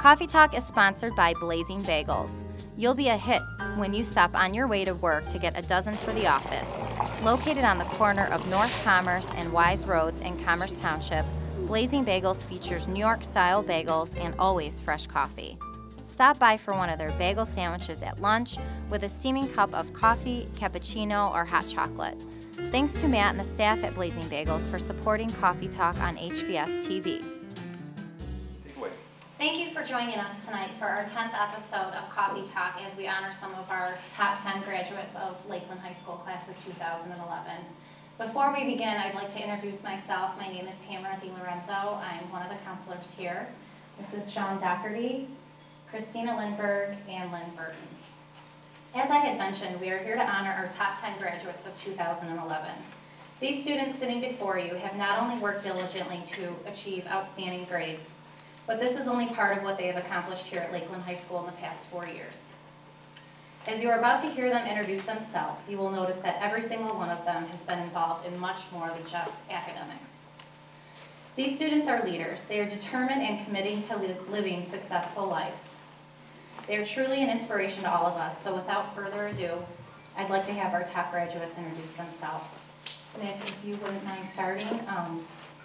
Coffee Talk is sponsored by Blazing Bagels. You'll be a hit when you stop on your way to work to get a dozen for the office. Located on the corner of North Commerce and Wise Roads in Commerce Township, Blazing Bagels features New York-style bagels and always fresh coffee. Stop by for one of their bagel sandwiches at lunch with a steaming cup of coffee, cappuccino, or hot chocolate. Thanks to Matt and the staff at Blazing Bagels for supporting Coffee Talk on HVS TV. Thank you for joining us tonight for our 10th episode of Coffee Talk as we honor some of our top 10 graduates of Lakeland High School class of 2011. Before we begin, I'd like to introduce myself. My name is Tamara DiLorenzo. I'm one of the counselors here. This is Sean Dougherty, Christina Lindberg, and Lynne Burton. As I had mentioned, we are here to honor our top 10 graduates of 2011. These students sitting before you have not only worked diligently to achieve outstanding grades, but this is only part of what they have accomplished here at Lakeland High School in the past 4 years. As you are about to hear them introduce themselves, you will notice that every single one of them has been involved in much more than just academics. These students are leaders. They are determined and committing to living successful lives. They are truly an inspiration to all of us, so without further ado, I'd like to have our top graduates introduce themselves. Nick, if you wouldn't mind starting,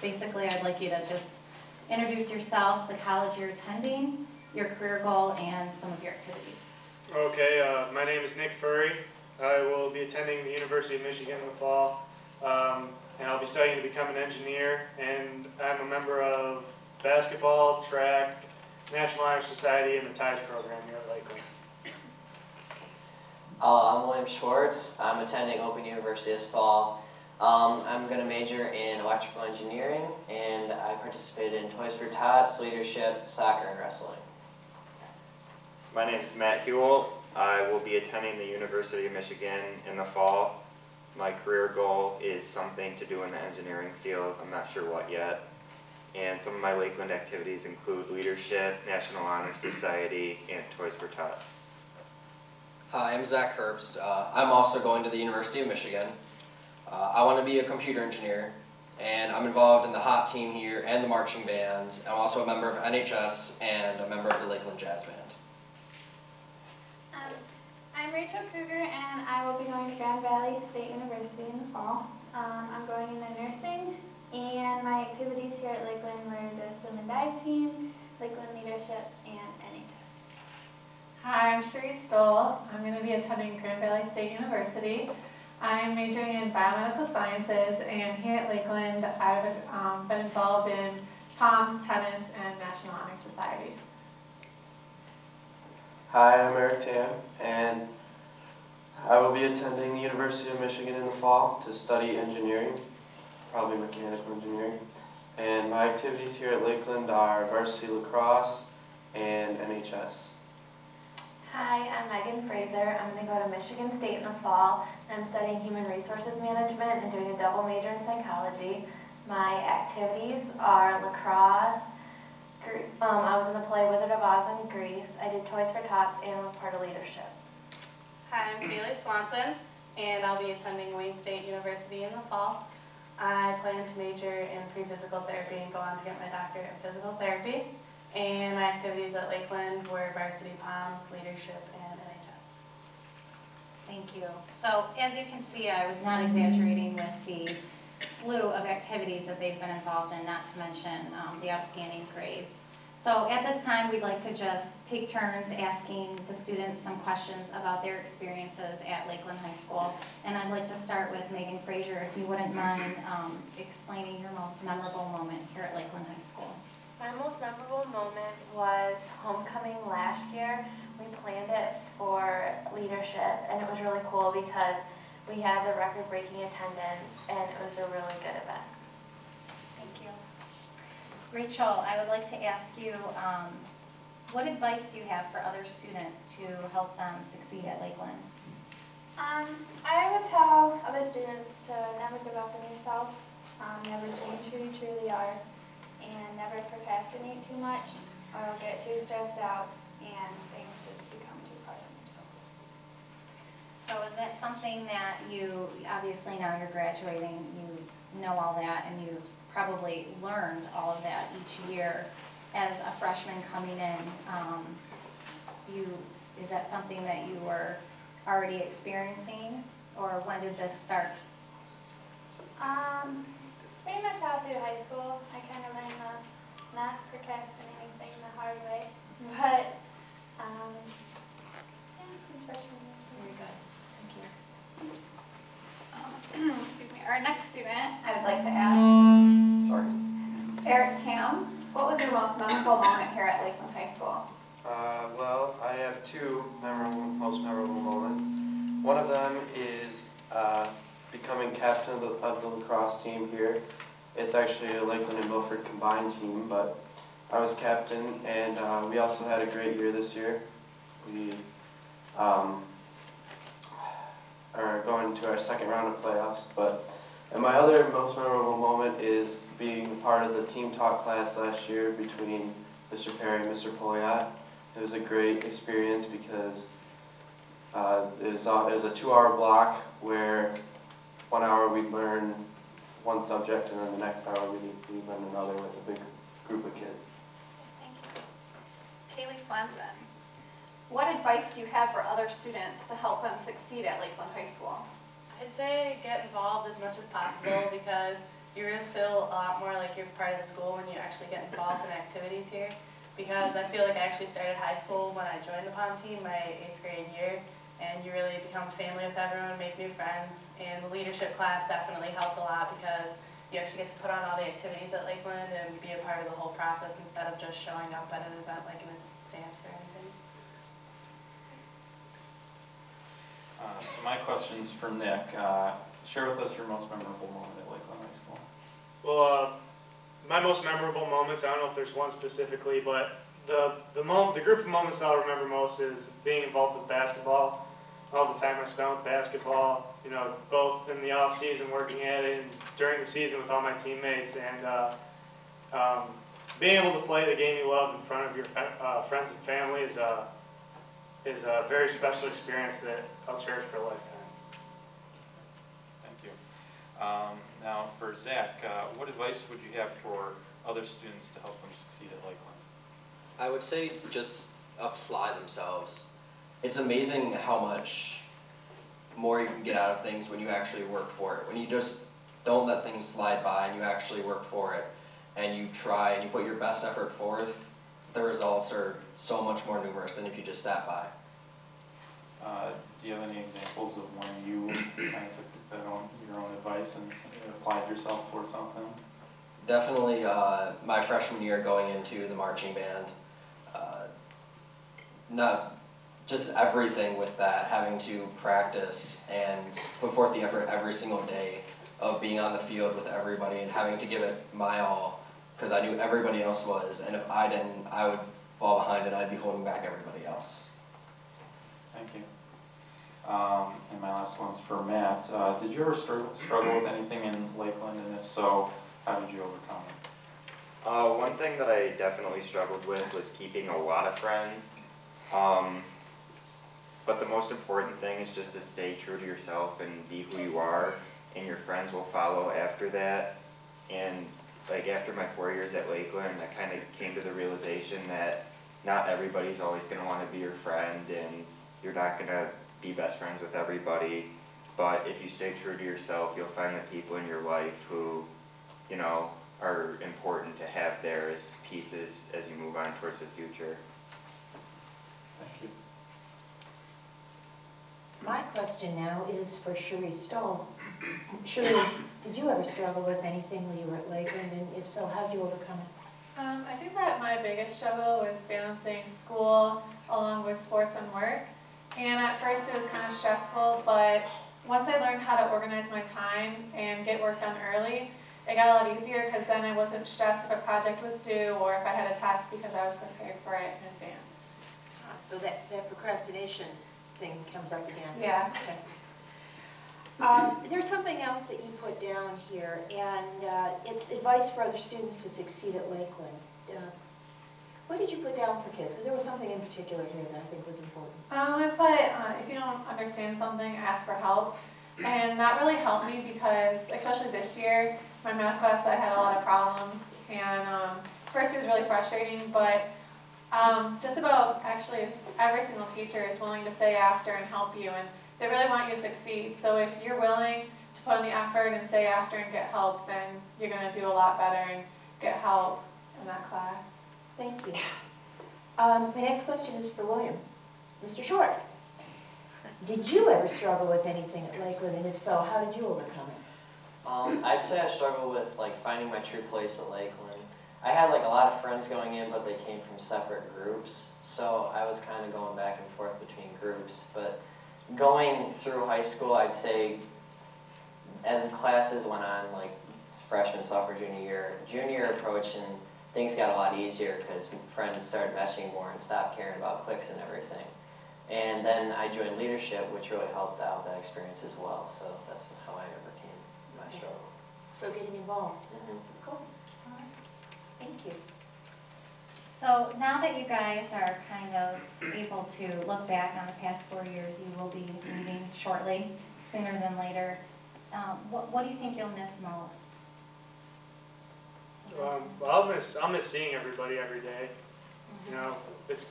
basically I'd like you to just introduce yourself, the college you're attending, your career goal, and some of your activities. Okay, my name is Nick Furry. I will be attending the University of Michigan in the fall, and I'll be studying to become an engineer, and I'm a member of basketball, track, National Honor Society, and the TIES program here at Lakeland. I'm William Schwartz. I'm attending Open University this fall. I'm going to major in electrical engineering, and I participated in Toys for Tots, leadership, soccer, and wrestling. My name is Matt Hewell. I will be attending the University of Michigan in the fall. My career goal is something to do in the engineering field. I'm not sure what yet. And some of my Lakeland activities include leadership, National Honor Society, and Toys for Tots. Hi, I'm Zach Herbst. I'm also going to the University of Michigan. I want to be a computer engineer, and I'm involved in the hop team here and the marching band. I'm also a member of NHS and a member of the Lakeland Jazz Band. I'm Rachel Kruger, and I will be going to Grand Valley State University in the fall. I'm going into nursing, and my activities here at Lakeland were the swim and dive team, Lakeland Leadership, and NHS. Hi, I'm Cherie Stoll. I'm going to be attending Grand Valley State University. I'm majoring in biomedical sciences, and here at Lakeland I've been involved in POMS, tennis, and National Honor Society. Hi, I'm Eric Tam, and I will be attending the University of Michigan in the fall to study engineering, probably mechanical engineering. And my activities here at Lakeland are varsity lacrosse and NHS. Hi, I'm Megan Fraser. I'm going to go to Michigan State in the fall, and I'm studying human resources management and doing a double major in psychology. My activities are lacrosse. I was in the play Wizard of Oz in Greece. I did Toys for Tots and was part of leadership. Hi, I'm Kaylee Swanson, and I'll be attending Wayne State University in the fall. I plan to major in pre-physical therapy and go on to get my doctorate in physical therapy. And my activities at Lakeland were varsity POMS, leadership, and NHS. Thank you. So as you can see, I was not exaggerating with the slew of activities that they've been involved in, not to mention the outstanding grades. So at this time, we'd like to just take turns asking the students some questions about their experiences at Lakeland High School. And I'd like to start with Megan Fraser, if you wouldn't mind explaining your most memorable moment here at Lakeland High School. My most memorable moment was homecoming last year. We planned it for leadership, and it was really cool because we had the record-breaking attendance, and it was a really good event. Thank you. Rachel, I would like to ask you, what advice do you have for other students to help them succeed at Lakeland? I would tell other students to never give up on yourself, never change who you truly are, and never procrastinate too much or you'll get too stressed out and things just become too hard on yourself. So is that something that you, obviously now you're graduating, you know all that and you've probably learned all of that each year as a freshman coming in, is that something that you were already experiencing, or when did this start? Pretty much all through high school, I kind of learned to not procrastinate anything the hard way. But, yeah, since freshman year. Very good, thank you. Excuse me, our next student, I would like to ask, Eric Tam, what was your most memorable moment here at Lakeland High School? Well, I have two most memorable moments. One of them is becoming captain of the lacrosse team here. It's actually a Lakeland and Milford combined team, but I was captain, and we also had a great year this year. We are going to our second round of playoffs, and my other most memorable moment is being part of the team talk class last year between Mr. Perry and Mr. Poyat. It was a great experience because it was a 2-hour block where 1 hour we'd learn one subject, and then the next hour we'd learn another with a big group of kids. Thank you. Kaylee Swanson, what advice do you have for other students to help them succeed at Lakeland High School? I'd say get involved as much as possible because you really feel a lot more like you're part of the school when you actually get involved in activities here. Because I feel like I actually started high school when I joined the pom team my 8th grade year, and you really become family with everyone, make new friends, and the leadership class definitely helped a lot because you actually get to put on all the activities at Lakeland and be a part of the whole process instead of just showing up at an event like a dance or anything. So my question's for Nick. Share with us your most memorable moment at Lakeland High School. Well, my most memorable moments, I don't know if there's one specifically, but the group of moments that I'll remember most is being involved with basketball. All the time I spent with basketball, you know, both in the off season working at it and during the season with all my teammates, and being able to play the game you love in front of your friends and family is a very special experience that I'll cherish for a lifetime. Thank you. Now for Zach, what advice would you have for other students to help them succeed at Lakeland? I would say just apply themselves. It's amazing how much more you can get out of things when you actually work for it. When you just don't let things slide by and you actually work for it and you try and you put your best effort forth, the results are so much more numerous than if you just sat by. Do you have any examples of when you kind of took your own advice and applied yourself for something? Definitely my freshman year going into the marching band. Not just everything with that, having to practice and put forth the effort every single day of being on the field with everybody and having to give it my all because I knew everybody else was, and if I didn't, I would fall behind and I'd be holding back everybody else. Thank you. And my last one's for Matt. Did you ever struggle with anything in Lakeland, and if so, how did you overcome it? One thing that I definitely struggled with was keeping a lot of friends. But the most important thing is just to stay true to yourself and be who you are, and your friends will follow after that. And like after my 4 years at Lakeland, I kind of came to the realization that not everybody's always going to want to be your friend, and you're not going to be best friends with everybody. But if you stay true to yourself, you'll find the people in your life who, you know, are important to have there as pieces as you move on towards the future. Thank you. My question now is for Cherie Stoll. Cherie, did you ever struggle with anything when you were at Lakeland, and if so, how did you overcome it? I think that my biggest struggle was balancing school along with sports and work. And at first it was kind of stressful, but once I learned how to organize my time and get work done early, it got a lot easier because then I wasn't stressed if a project was due or if I had a test because I was prepared for it in advance. So that procrastination thing comes up again. Yeah. Okay. There's something else that you put down here, and it's advice for other students to succeed at Lakeland. What did you put down for kids? Because there was something in particular here that I think was important. I put, if you don't understand something, ask for help. And that really helped me because, especially this year, my math class, I had a lot of problems. And first year is really frustrating, but just about actually every single teacher is willing to stay after and help you, and they really want you to succeed. So if you're willing to put in the effort and stay after and get help, then you're going to do a lot better and get help in that class. Thank you. My next question is for William. Mr. Schwartz, did you ever struggle with anything at Lakeland, and if so, how did you overcome it? I'd say I struggled with like finding my true place at Lakeland. I had like a lot of friends going in, but they came from separate groups, so I was kind of going back and forth between groups. But going through high school, I'd say as classes went on, like freshman, sophomore, junior year approaching, things got a lot easier because friends started meshing more and stopped caring about cliques and everything. And then I joined leadership, which really helped out that experience as well. So that's how I overcame my struggle. So getting involved. Mm-hmm. Cool. All right. Thank you. So now that you guys are kind of able to look back on the past 4 years, you will be leaving shortly, sooner than later. What do you think you'll miss most? Well, I'll miss seeing everybody every day. You know, it's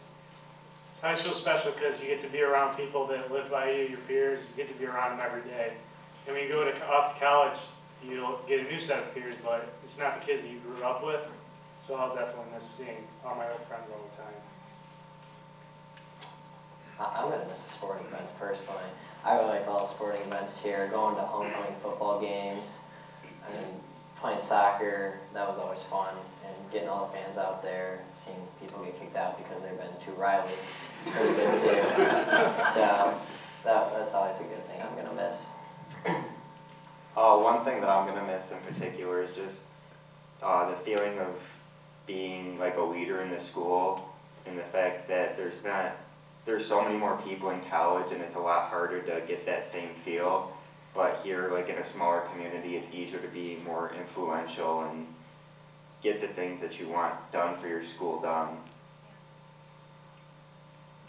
high school special because you get to be around people that live by you, your peers. You get to be around them every day. And when you go off to college, you'll get a new set of peers, but it's not the kids that you grew up with. So I'll definitely miss seeing all my old friends all the time. I'm going to miss the sporting events personally. I really liked all the sporting events here, going to homecoming football games. I mean, playing soccer, that was always fun, and getting all the fans out there, seeing people get kicked out because they've been too riley, it's pretty good too. So that's always a good thing I'm going to miss. One thing that I'm going to miss in particular is just the feeling of being like a leader in the school, and the fact that there's so many more people in college and it's a lot harder to get that same feel. But here, like in a smaller community, it's easier to be more influential and get the things that you want done for your school done.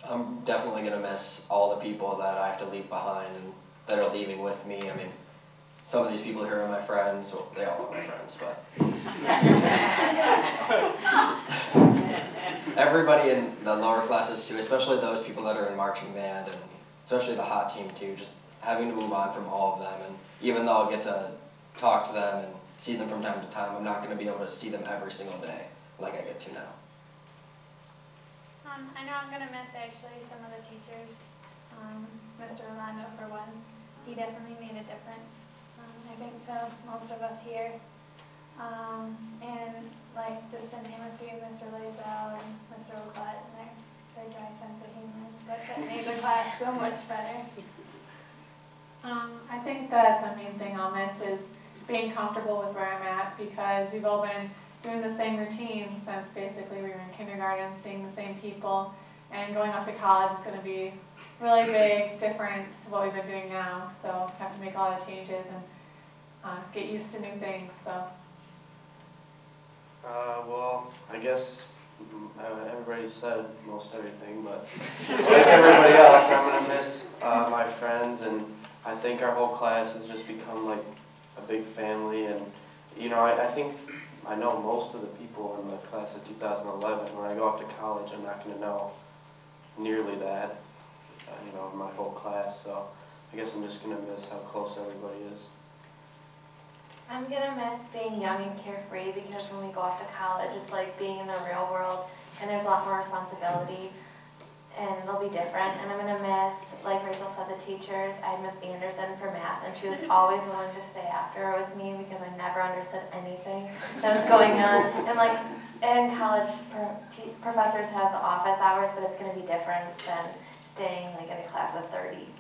I'm definitely going to miss all the people that I have to leave behind and that are leaving with me. I mean, some of these people here are my friends. Well, they all are my friends, but everybody in the lower classes too, especially those people that are in marching band and especially the hot team too, just having to move on from all of them. And even though I'll get to talk to them and see them from time to time, I'm not going to be able to see them every single day like I get to now. I know I'm going to miss actually some of the teachers. Mr. Rolando, for one, he definitely made a difference, I think, to most of us here. And like, just to name a few, Mr. Lazell and Mr. Leclet and their dry sense of humor, but that made the class so much better. I think that the main thing I'll miss is being comfortable with where I'm at, because we've all been doing the same routine since basically we were in kindergarten, seeing the same people, and going off to college is going to be really big difference to what we've been doing now. So have to make a lot of changes and get used to new things. So. Well, I guess everybody said most everything, but like everybody else, I'm going to miss my friends, and I think our whole class has just become like a big family. And you know, I think I know most of the people in the class of 2011. When I go off to college, I'm not going to know nearly that, you know, my whole class. So I guess I'm just going to miss how close everybody is. I'm gonna miss being young and carefree, because when we go off to college, it's like being in the real world, and there's a lot more responsibility, and it'll be different. And I'm gonna miss, like Rachel said, the teachers. I had Miss Anderson for math, and she was always willing to stay after with me because I never understood anything that was going on. And like in college, professors have office hours, but it's gonna be different than staying like in a class of 30.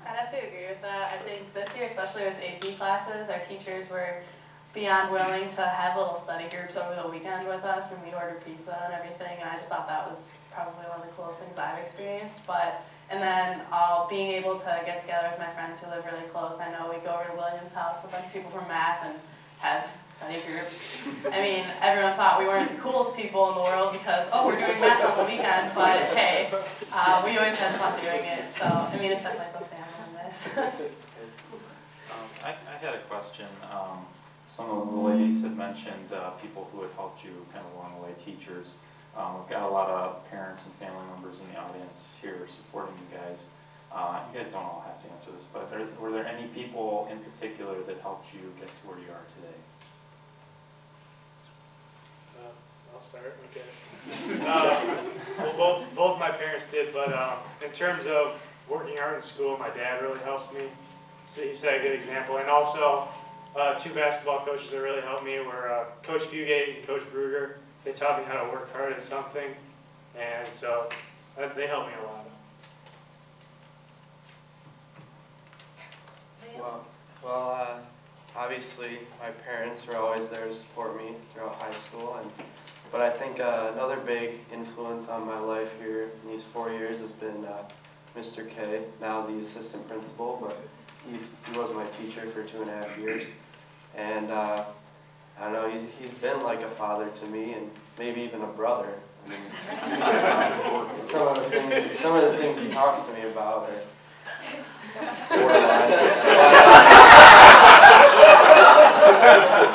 I'd have to agree with that. I think this year, especially with AP classes, our teachers were beyond willing to have little study groups over the weekend with us, and we ordered pizza and everything, and I just thought that was probably one of the coolest things I've experienced. And then being able to get together with my friends who live really close. I know we go over to William's house, a bunch of people from math, and have study groups. I mean, everyone thought we weren't the coolest people in the world because, oh, we're doing math on the weekend, but hey, we always had fun doing it. So, I mean, it's definitely something I'm going to miss. I had a question. some of the ladies had mentioned people who had helped you kind of along the way, teachers. We've got a lot of parents and family members in the audience here supporting you guys. You guys don't all have to answer this, but were there any people in particular that helped you get to where you are today? I'll start. Okay. Well, both my parents did, but in terms of working hard in school, my dad really helped me. So he set a good example, and also 2 basketball coaches that really helped me were Coach Fugate and Coach Bruger. They taught me how to work hard at something, and so they helped me a lot. Well, obviously my parents were always there to support me throughout high school, but I think another big influence on my life here in these 4 years has been Mr. K, now the assistant principal, but he was my teacher for 2.5 years, and I don't know, he's been like a father to me, and maybe even a brother. I mean, some of the things he talks to me about are borderline.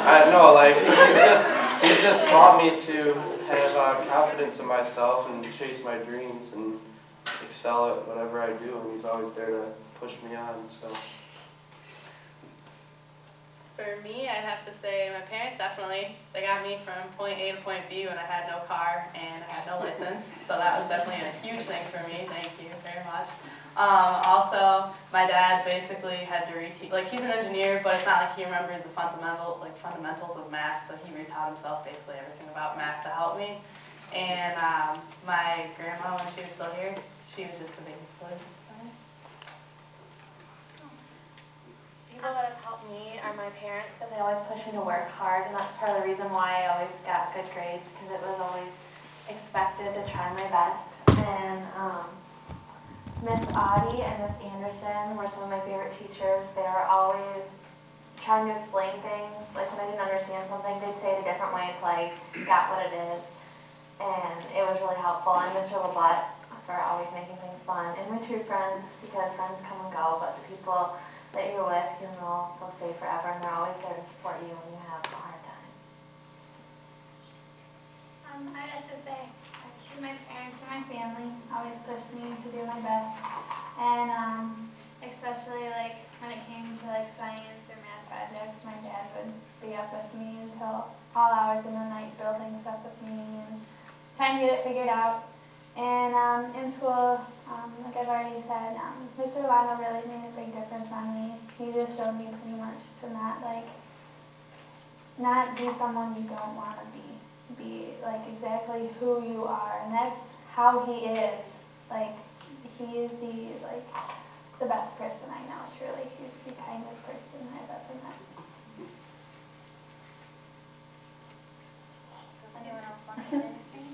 I don't know, like he's just taught me to have confidence in myself and chase my dreams and excel at whatever I do, and he's always there to push me on. So. For me, I'd have to say my parents definitely, they got me from point A to point B when I had no car and I had no license, so that was definitely a huge thing for me, thank you very much. Also, my dad basically had to reteach, like he's an engineer, but it's not like he remembers the fundamentals of math, so he retaught himself basically everything about math to help me. And my grandma, when she was still here, she was just a big influence for me. People that have helped me are my parents because they always push me to work hard, and that's part of the reason why I always got good grades, because it was always expected to try my best. And Miss Audie and Miss Anderson were some of my favorite teachers. They were always trying to explain things. Like when I didn't understand something, they'd say it a different way until I got what it is. And it was really helpful. And Mr. LaButte for always making things fun. And my true friends, because friends come and go, but the people that you're with, you know, they'll stay forever, and they're always there to support you when you have a hard time. I have to say, my parents and my family always pushed me to do my best, and especially like when it came to like science or math projects, my dad would be up with me until all hours of the night building stuff with me and trying to get it figured out. And in school, like I've already said, Mr. Lano really made a big difference on me. He just showed me pretty much to not be someone you don't want to be like exactly who you are, and that's how he is. Like he is the best person I know. Truly, he's the kindest person I've ever met. Does anyone else want to add anything?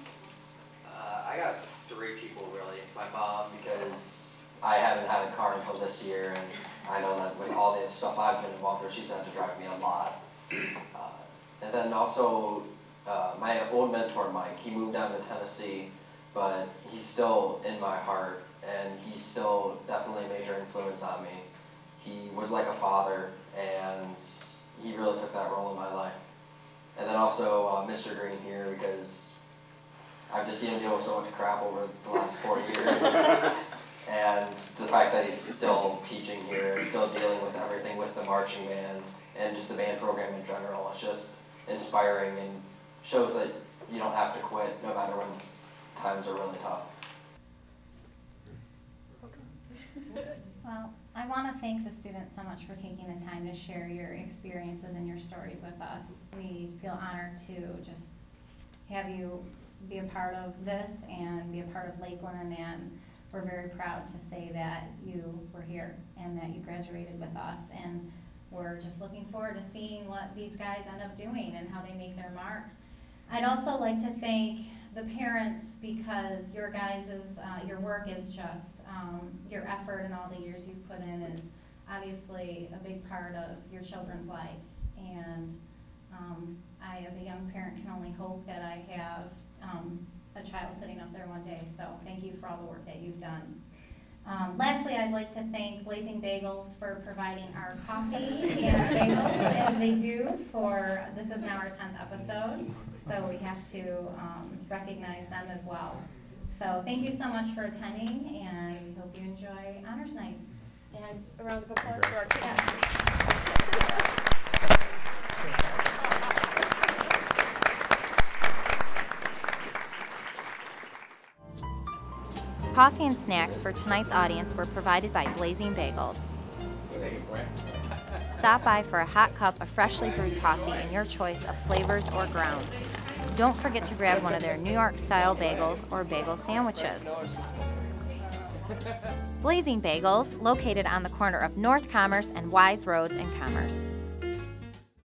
I got 3 people really. My mom, because I haven't had a car until this year, and I know that with all the stuff I've been involved with, she's had to drive me a lot. And then also my old mentor, Mike, he moved down to Tennessee, but he's still in my heart, and he's still definitely a major influence on me. He was like a father, and he really took that role in my life. And then also Mr. Green here, because I've just seen him deal with so much crap over the last 4 years. And the fact that he's still teaching here, still dealing with everything with the marching band, and just the band program in general, it's just inspiring and shows that you don't have to quit no matter when times are really tough. Well, I want to thank the students so much for taking the time to share your experiences and your stories with us. We feel honored to just have you be a part of this and be a part of Lakeland, and we're very proud to say that you were here and that you graduated with us, and we're just looking forward to seeing what these guys end up doing and how they make their mark. I'd also like to thank the parents, because your guys' your work is just, your effort and all the years you've put in is obviously a big part of your children's lives. And I, as a young parent, can only hope that I have a child sitting up there one day. So thank you for all the work that you've done. Lastly, I'd like to thank Blazing Bagels for providing our coffee and bagels as they do for, this is now our 10th episode, so we have to recognize them as well. So thank you so much for attending, and we hope you enjoy Honors Night. And a round of applause for our kids. Yes. Coffee and snacks for tonight's audience were provided by Blazing Bagels. Stop by for a hot cup of freshly brewed coffee in your choice of flavors or grounds. Don't forget to grab one of their New York-style bagels or bagel sandwiches. Blazing Bagels, located on the corner of North Commerce and Wise Roads in Commerce.